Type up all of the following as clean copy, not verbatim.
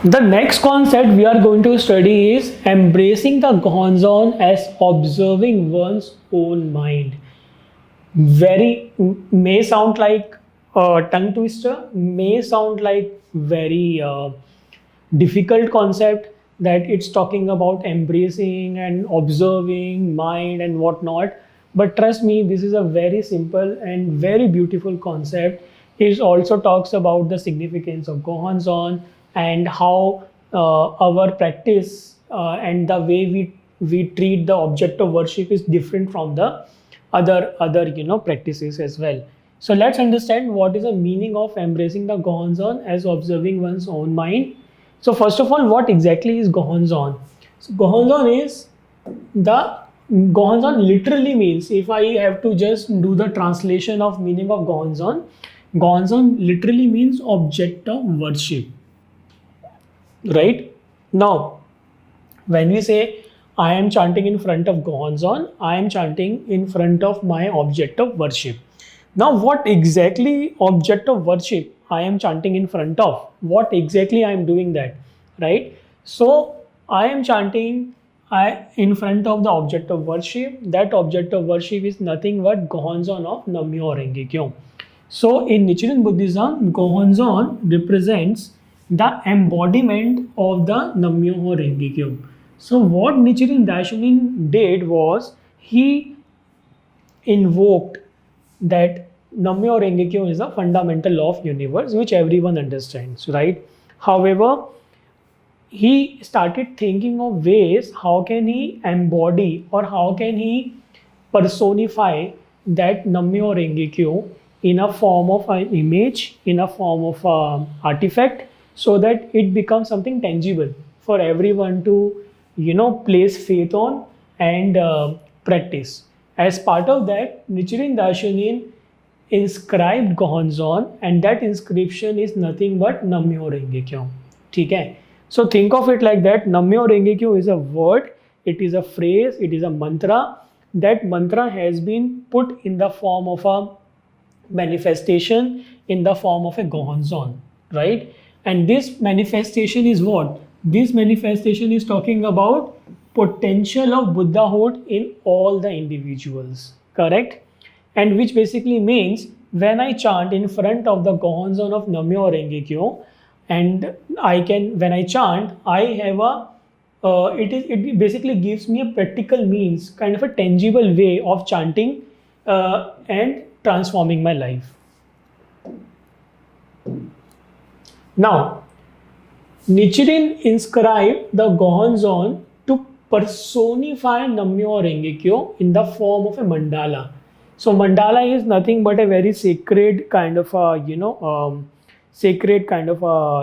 The next concept we are going to study is embracing the Gohonzon as observing one's own mind. Very may sound like a tongue twister, may sound like very difficult concept, that it's talking about embracing and observing mind and whatnot. But trust me, this is a very simple and very beautiful concept. It also talks about the significance of Gohonzon and how our practice and the way we treat the object of worship is different from the other practices as well. So let's understand what is the meaning of embracing the Gohonzon as observing one's own mind. So first of all, what exactly is Gohonzon? So Gohonzon literally means, if I have to just do the translation of meaning of Gohonzon, Gohonzon literally means object of worship. Right? Now, when we say I am chanting in front of Gohonzon, I am chanting in front of my object of worship. Now, what exactly object of worship I am chanting in front of? What exactly I am doing that? Right? So, I am chanting in front of the object of worship. That object of worship is nothing but Gohonzon of Nam-myoho-renge-kyo. So, in Nichiren Buddhism, Gohonzon represents the embodiment of the Nam-myoho-renge-kyo. So what Nichiren Daishonin did was he invoked that Nam-myoho-renge-kyo is a fundamental law of universe which everyone understands, right? However, he started thinking of ways how can he embody or how can he personify that Nam-myoho-renge-kyo in a form of an image, in a form of an artifact, so that it becomes something tangible for everyone to place faith on and practice. As part of that, Nichiren Daishonin inscribed Gohonzon, and that inscription is nothing but Nam-myoho-renge-kyo. Okay? So think of it like that. Nam-myoho-renge-kyo is a word, it is a phrase, it is a mantra. That mantra has been put in the form of a manifestation, in the form of a Gohonzon, right? And this manifestation is what? This manifestation is talking about potential of Buddhahood in all the individuals, correct? And which basically means when I chant in front of the Gohonzon of Nam-myoho-renge-kyo, and when I chant, I have it basically gives me a practical means, kind of a tangible way of chanting and transforming my life. Now, Nichiren inscribed the Gohonzon to personify Nam-myoho-renge-kyo in the form of a mandala. So mandala is nothing but a very sacred kind of a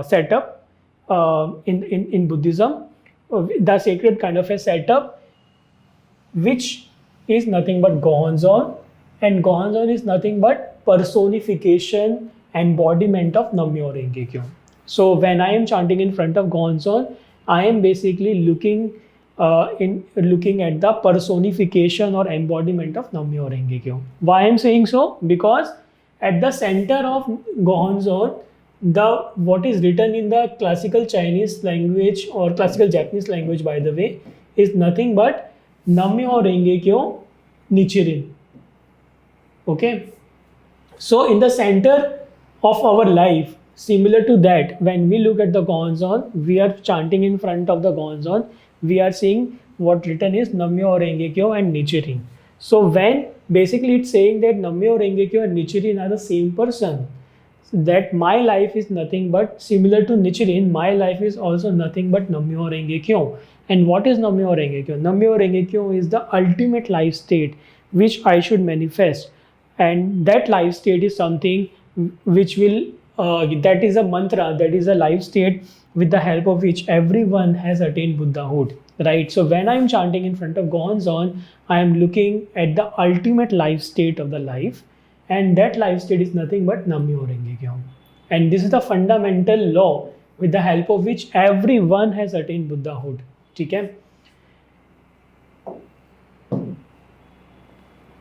setup in Buddhism. The sacred kind of a setup, which is nothing but Gohonzon, and Gohonzon is nothing but personification, embodiment of Nam-myoho-renge-kyo. So when I am chanting in front of Gohonzon, I am basically looking at the personification or embodiment of Nam-myoho-renge-kyo. Why I am saying so? Because at the center of Gohonzon, what is written in the classical Chinese language or classical Japanese language, by the way, is nothing but Nam-myoho-renge-kyo Nichiren. Okay. So in the center of our life, similar to that, when we look at the Gohonzon, we are chanting in front of the Gohonzon, we are seeing what written is Nam-myoho-renge-kyo and Nichiren. So when basically it's saying that Nam-myoho-renge-kyo and Nichiren are the same person, that my life is nothing but similar to Nichiren, my life is also nothing but Nam-myoho-renge-kyo. And what is Nam-myoho-renge-kyo? Nam-myoho-renge-kyo is the ultimate life state which I should manifest. And that life state is something which will that is a mantra, that is a life state with the help of which everyone has attained Buddhahood, right? So when I am chanting in front of Gohonzon, I am looking at the ultimate life state of the life, and that life state is nothing but Nam-myoho-renge-kyo. And this is the fundamental law with the help of which everyone has attained Buddhahood. Okay?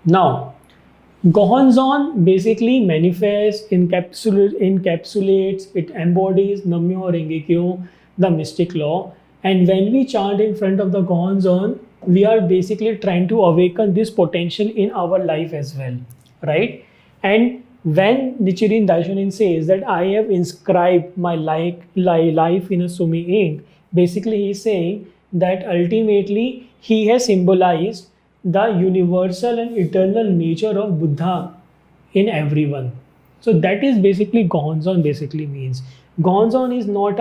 Now, Gohonzon basically manifests, encapsulates, it embodies Nam-myoho-renge-kyo the mystic law. And when we chant in front of the Gohonzon, we are basically trying to awaken this potential in our life as well, right? And when Nichiren Daishonin says that I have inscribed my life in a sumi ink, basically he is saying that ultimately he has symbolized the universal and eternal nature of Buddha in everyone. So that is basically Gohonzon basically means. Gohonzon is not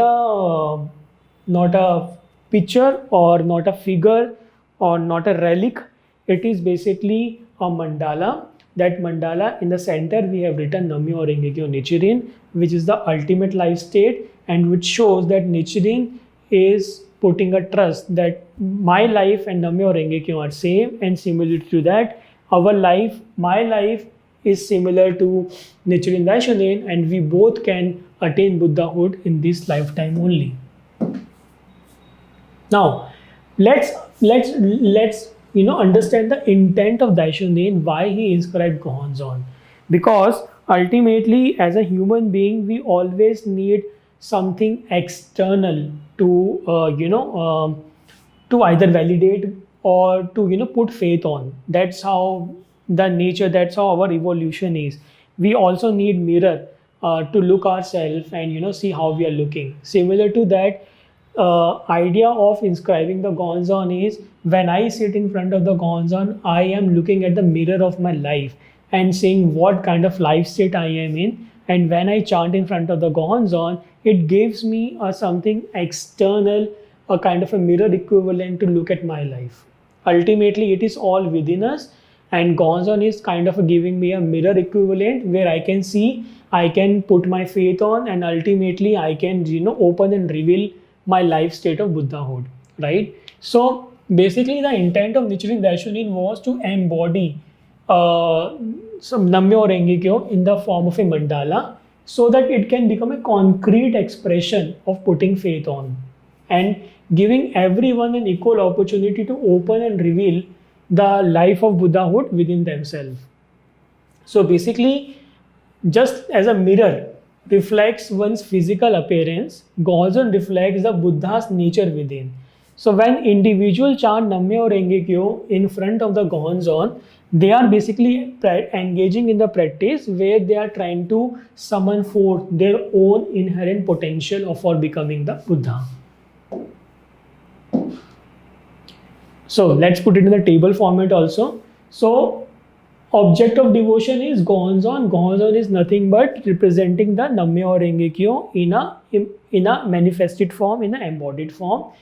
a picture or not a figure or not a relic. It is basically a mandala. That mandala in the center we have written Nam-myoho-renge-kyo Nichiren, which is the ultimate life state and which shows that Nichiren is putting a trust that my life and Nam-myoho-renge-kyo are same, and similar to that our life, my life is similar to Nichiren Daishonin, and we both can attain Buddhahood in this lifetime only. Now, let's understand the intent of Daishonin, why he inscribed Gohonzon. Because ultimately, as a human being, we always need something external to to either validate or to put faith on. That's how the nature. That's how our evolution is. We also need mirror to look ourselves and see how we are looking. Similar to that, idea of inscribing the Gohonzon is when I sit in front of the Gohonzon, I am looking at the mirror of my life and seeing what kind of life state I am in. And when I chant in front of the Gohonzon, it gives me something external, a kind of a mirror equivalent to look at my life. Ultimately, it is all within us, and Gohonzon is kind of giving me a mirror equivalent where I can see, I can put my faith on, and ultimately I can open and reveal my life state of Buddhahood, right? So basically the intent of Nichiren Daishonin was to embody some Nam-myoho-renge-kyo in the form of a mandala so that it can become a concrete expression of putting faith on and giving everyone an equal opportunity to open and reveal the life of Buddhahood within themselves. So basically, just as a mirror reflects one's physical appearance, Gohonzon reflects the Buddha's nature within. So when individuals chant Nam-myoho-renge-kyo in front of the Gohonzon, they are basically engaging in the practice where they are trying to summon forth their own inherent potential for becoming the Buddha. So let's put it in the table format also. So object of devotion is Gohonzon. Gohonzon is nothing but representing the Nam-myoho-renge-kyo in a manifested form, in an embodied form.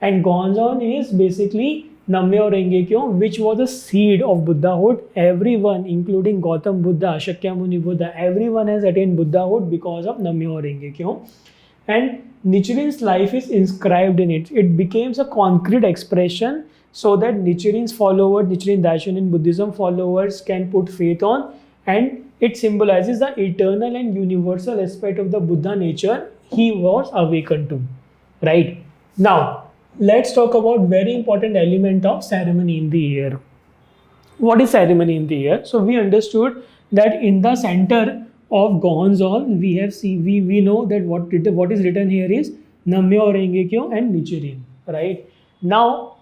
And Gohonzon is basically Nam-myoho-renge-kyo, which was the seed of Buddhahood. Everyone, including Gautam Buddha, Shakyamuni Buddha, everyone has attained Buddhahood because of Nam-myoho-renge-kyo. And Nichiren's life is inscribed in it. It becomes a concrete expression so that Nichiren's followers, Nichiren Daishonin Buddhism followers can put faith on, and it symbolizes the eternal and universal aspect of the Buddha nature he was awakened to, right? Now, let's talk about very important element of ceremony in the air. What is ceremony in the air? So we understood that in the center of Gohonzon, we know that what is written here is Nam-myoho-renge-kyo and Nichiren, right? Now,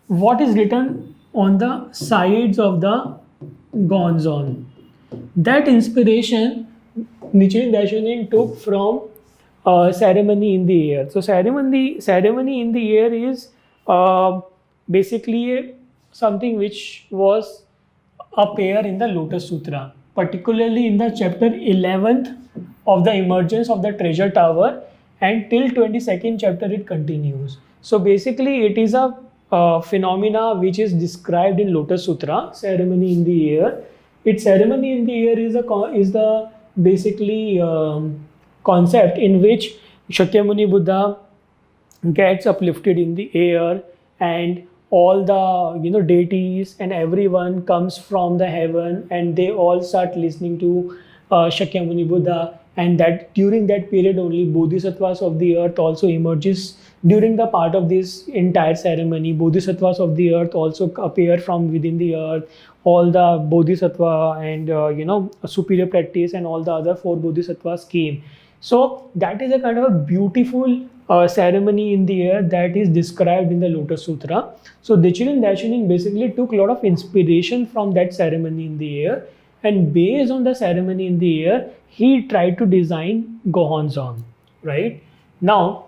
what is written on the sides of the Gohonzon? That inspiration Nichiren Daishonin took from ceremony in the air. So ceremony in the air is basically something which was up here in the Lotus Sutra, particularly in the chapter 11th of the emergence of the treasure tower, and till 22nd chapter it continues. So basically it is a phenomena which is described in Lotus Sutra, ceremony in the air. Its ceremony in the air is the basically concept in which Shakyamuni Buddha gets uplifted in the air, and all the deities and everyone comes from the heaven, and they all start listening to Shakyamuni Buddha, and that during that period only bodhisattvas of the earth also emerges. During the part of this entire ceremony, bodhisattvas of the earth also appear from within the earth. All the bodhisattva and superior practice and all the other 4 bodhisattvas came. So that is a kind of a beautiful ceremony in the air that is described in the Lotus Sutra. So Nichiren Daishonin basically took a lot of inspiration from that ceremony in the air, and based on the ceremony in the air, he tried to design Gohonzon. Right now,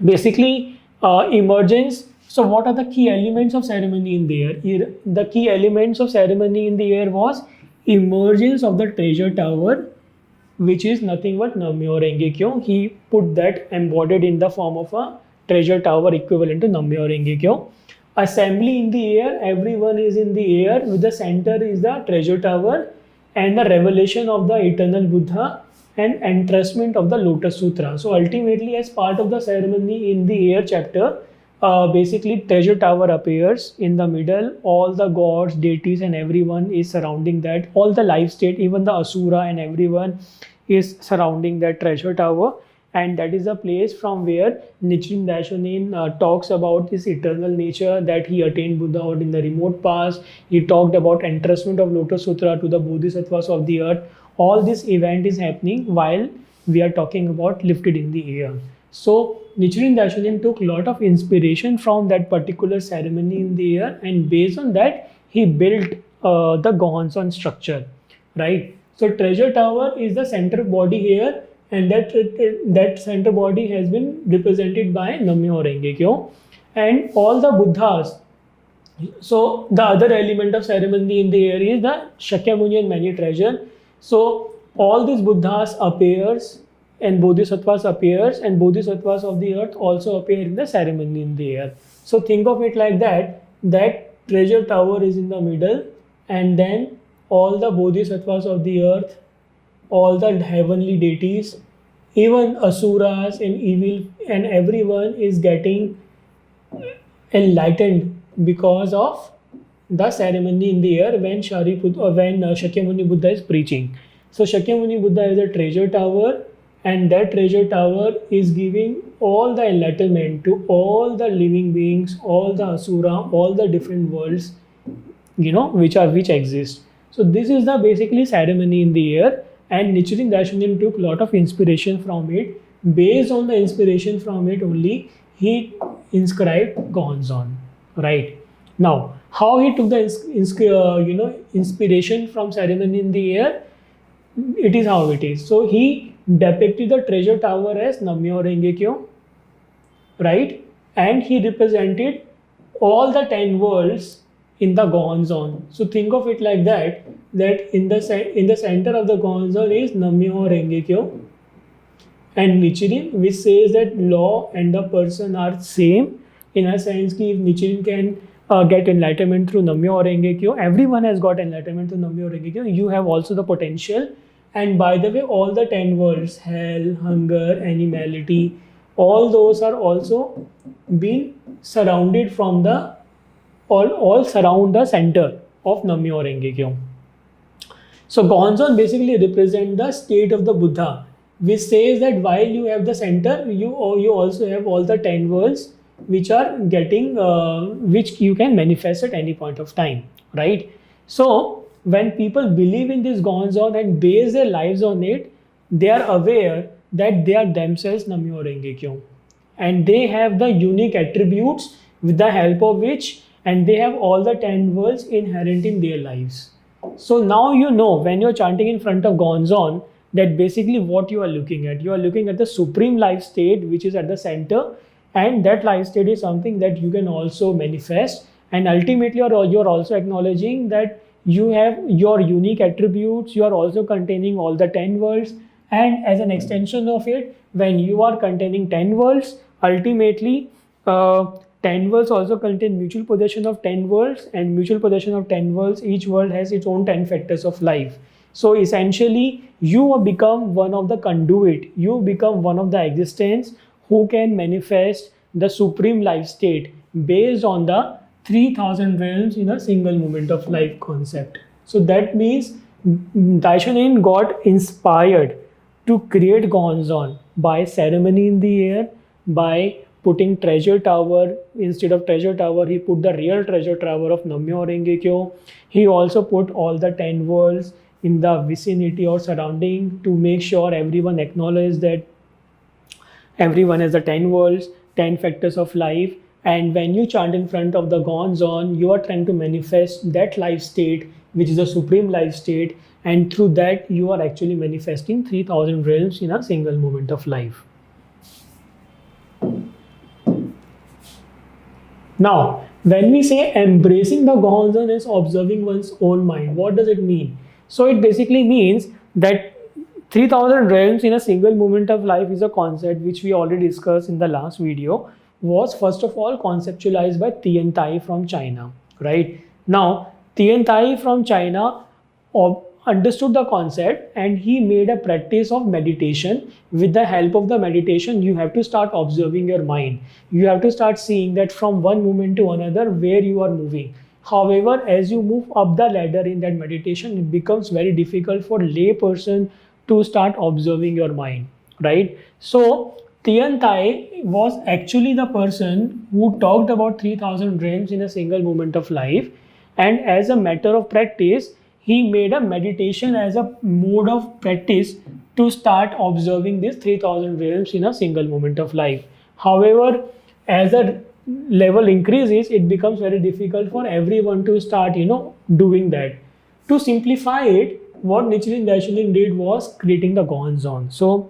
basically emergence. So what are the key elements of ceremony in the air? The key elements of ceremony in the air was emergence of the treasure tower, which is nothing but Nam-myoho-renge-kyo. He put that embodied in the form of a treasure tower equivalent to Nam-myoho-renge-kyo. Assembly in the air, everyone is in the air, with the center is the treasure tower, and the revelation of the eternal Buddha and entrustment of the Lotus Sutra. So ultimately, as part of the ceremony in the air chapter, basically treasure tower appears in the middle. All the gods, deities, and everyone is surrounding that. All the life state, even the asura and everyone is surrounding that treasure tower. And that is a place from where Nichiren Daishonin talks about his eternal nature, that he attained Buddhahood in the remote past. He talked about entrustment of Lotus Sutra to the Bodhisattvas of the earth. All this event is happening while we are talking about lifted in the air. So Nichiren Daishonin took a lot of inspiration from that particular ceremony in the air, and based on that, he built the Gohonzon structure, right? So treasure tower is the center body here, and that center body has been represented by Nam-myoho-renge-kyo, and all the Buddhas. So the other element of ceremony in the air is the Shakyamuni and many treasure. So all these Buddhas appears, and Bodhisattvas appears, and Bodhisattvas of the earth also appear in the ceremony in the air. So think of it like that, that treasure tower is in the middle, and then all the Bodhisattvas of the earth, all the heavenly deities, even asuras and evil, and everyone is getting enlightened because of the ceremony in the air when Shakyamuni Buddha is preaching. So Shakyamuni Buddha is a treasure tower, and that treasure tower is giving all the enlightenment to all the living beings, all the asura, all the different worlds, which exist. So this is the basically ceremony in the air, and Nichiren Daishonin took a lot of inspiration from it. Based on the inspiration from it only, he inscribed Gohonzon. Right now, how he took the inspiration from ceremony in the air, it is how it is. So he depicted the treasure tower as Nam-myoho-renge-kyo, right? And he represented all the 10 worlds in the Gohonzon. So think of it like that, that in the center of the Gohonzon is Nam-myoho-renge-kyo and Nichiren, which says that law and the person are same. In a sense, if Nichiren can get enlightenment through Nam-myoho-renge-kyo, everyone has got enlightenment through Nam-myoho-renge-kyo. You have also the potential. And by the way, all the 10 worlds, hell, hunger, animality, all those are also being surrounded from the, all surround the center of Nam-myoho-renge-kyo. So Gohonzon basically represent the state of the Buddha, which says that while you have the center, you also have all the 10 worlds which are getting, which you can manifest at any point of time, right? So when people believe in this Gohonzon and base their lives on it, they are aware that they are themselves Nam-myoho-renge-kyo, and they have the unique attributes with the help of which, and they have all the 10 worlds inherent in their lives. So now when you're chanting in front of Gohonzon, that basically what you are looking at. You are looking at the supreme life state which is at the center, and that life state is something that you can also manifest, and ultimately you're also acknowledging that you have your unique attributes. You are also containing all the 10 worlds, and as an extension of it, when you are containing 10 worlds, ultimately 10 worlds also contain mutual possession of 10 worlds, and mutual possession of 10 worlds, each world has its own 10 factors of life. So essentially, you become one of the conduit, you become one of the existence who can manifest the supreme life state based on the 3000 realms in a single moment of life concept. So that means Daishonin got inspired to create Gohonzon by ceremony in the air, by putting treasure tower. Instead of treasure tower, he put the real treasure tower of Nam-myoho-renge-kyo. He also put all the 10 worlds in the vicinity or surrounding to make sure everyone acknowledges that Everyone has the 10 worlds, 10 factors of life. And when you chant in front of the Gohonzon, you are trying to manifest that life state, which is a supreme life state. And through that, you are actually manifesting 3000 realms in a single moment of life. Now, when we say embracing the Gohonzon is observing one's own mind, what does it mean? So it basically means that 3000 realms in a single moment of life is a concept which we already discussed in the last video, was first of all conceptualized by Tian Tai from China, right? Now, Tian Tai from China understood the concept and he made a practice of meditation. With the help of the meditation, you have to start observing your mind. You have to start seeing that from one moment to another where you are moving. However, as you move up the ladder in that meditation, it becomes very difficult for lay person to start observing your mind, right? So Tian Tai was actually the person who talked about 3000 realms in a single moment of life, and as a matter of practice, he made a meditation as a mode of practice to start observing these 3000 realms in a single moment of life. However, as the level increases, it becomes very difficult for everyone to start, doing that. To simplify it, what Nichiren Daishonin did was creating the Gohonzon. So,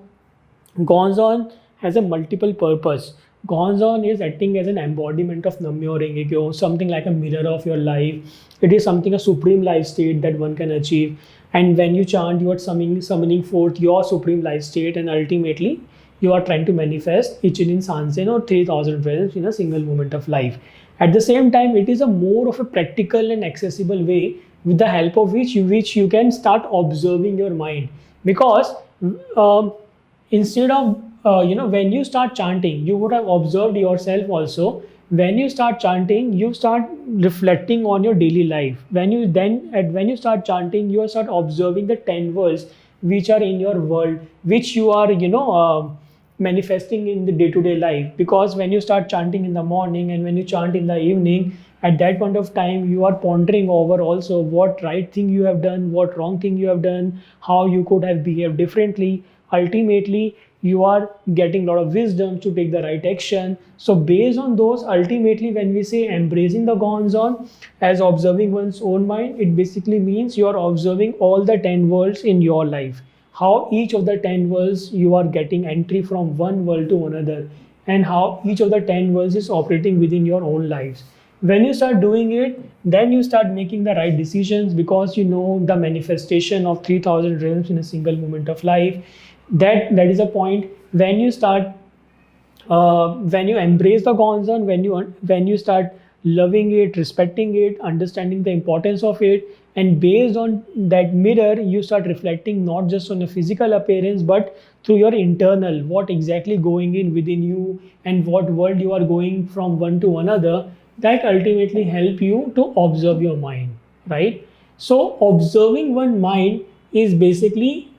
Gohonzon has a multiple purpose. Gohonzon is acting as an embodiment of Nam-myoho-renge-kyo, something like a mirror of your life. It is something, a supreme life state that one can achieve. And when you chant, you are summoning forth your supreme life state, and ultimately, you are trying to manifest Ichirin Sanzen or 3000 realms in a single moment of life. At the same time, it is a more of a practical and accessible way with the help of which you can start observing your mind. Because instead of when you start chanting, you would have observed yourself also. When you start chanting, you start reflecting on your daily life. When you start chanting, you start observing the 10 worlds which are in your world, which you are manifesting in the day-to-day life. Because when you start chanting in the morning and when you chant in the evening, at that point of time, you are pondering over also what right thing you have done, what wrong thing you have done, how you could have behaved differently. Ultimately, you are getting a lot of wisdom to take the right action. So based on those, ultimately, when we say embracing the Gohonzon as observing one's own mind, it basically means you are observing all the 10 worlds in your life. How each of the 10 worlds you are getting entry from one world to another, and how each of the 10 worlds is operating within your own lives. When you start doing it, then you start making the right decisions, because you know the manifestation of 3000 realms in a single moment of life. That is a point when you start when you embrace the Gohonzon, when you start loving it, respecting it, understanding the importance of it, and based on that mirror, you start reflecting not just on the physical appearance, but through your internal, what exactly going in within you, and what world you are going from one to another. That ultimately help you to observe your mind, right? So observing one mind is basically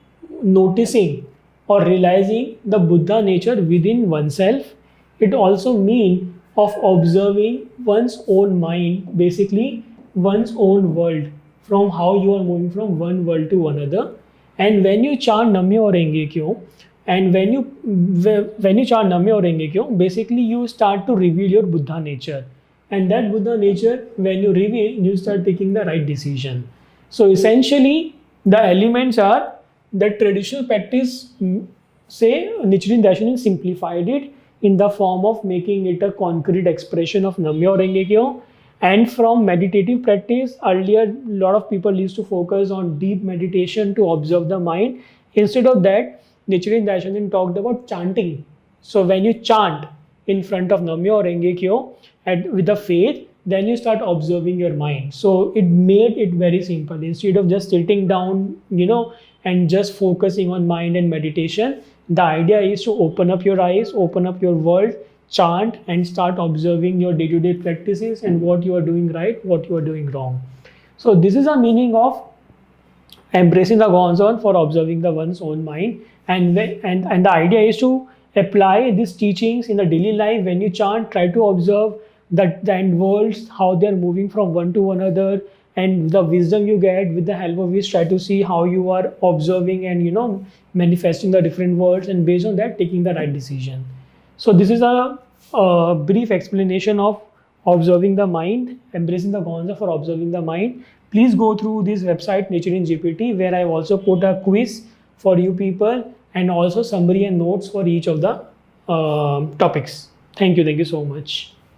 noticing or realizing the Buddha nature within oneself. It also means of observing one's own mind, basically one's own world, from how you are moving from one world to another. And when you chant Nam-myoho-renge-kyo, and when you chant Nam-myoho-renge-kyo, basically you start to reveal your Buddha nature. And that Buddha nature, when you reveal, you start taking the right decision. So essentially, the elements are that traditional practice, say Nichiren Daishonin simplified it in the form of making it a concrete expression of Nam-myoho-renge-kyo. And from meditative practice, earlier a lot of people used to focus on deep meditation to observe the mind. Instead of that, Nichiren Daishonin talked about chanting. So when you chant in front of Nam-myoho-renge-kyo and with the faith, then you start observing your mind. So it made it very simple. Instead of just sitting down, and just focusing on mind and meditation, the idea is to open up your eyes, open up your world, chant, and start observing your day-to-day practices and what you are doing right, what you are doing wrong. So this is a meaning of embracing the Gohonzon for observing the one's own mind. And the idea is to apply these teachings in the daily life. When you chant, try to observe the end worlds, how they are moving from one to another, and the wisdom you get with the help of which try to see how you are observing and manifesting the different worlds, and based on that taking the right decision. So this is a brief explanation of observing the mind, embracing the Gohonzon for observing the mind. Please go through this website Nichiren GPT, where I've also put a quiz for you people and also summary and notes for each of the topics. Thank you so much.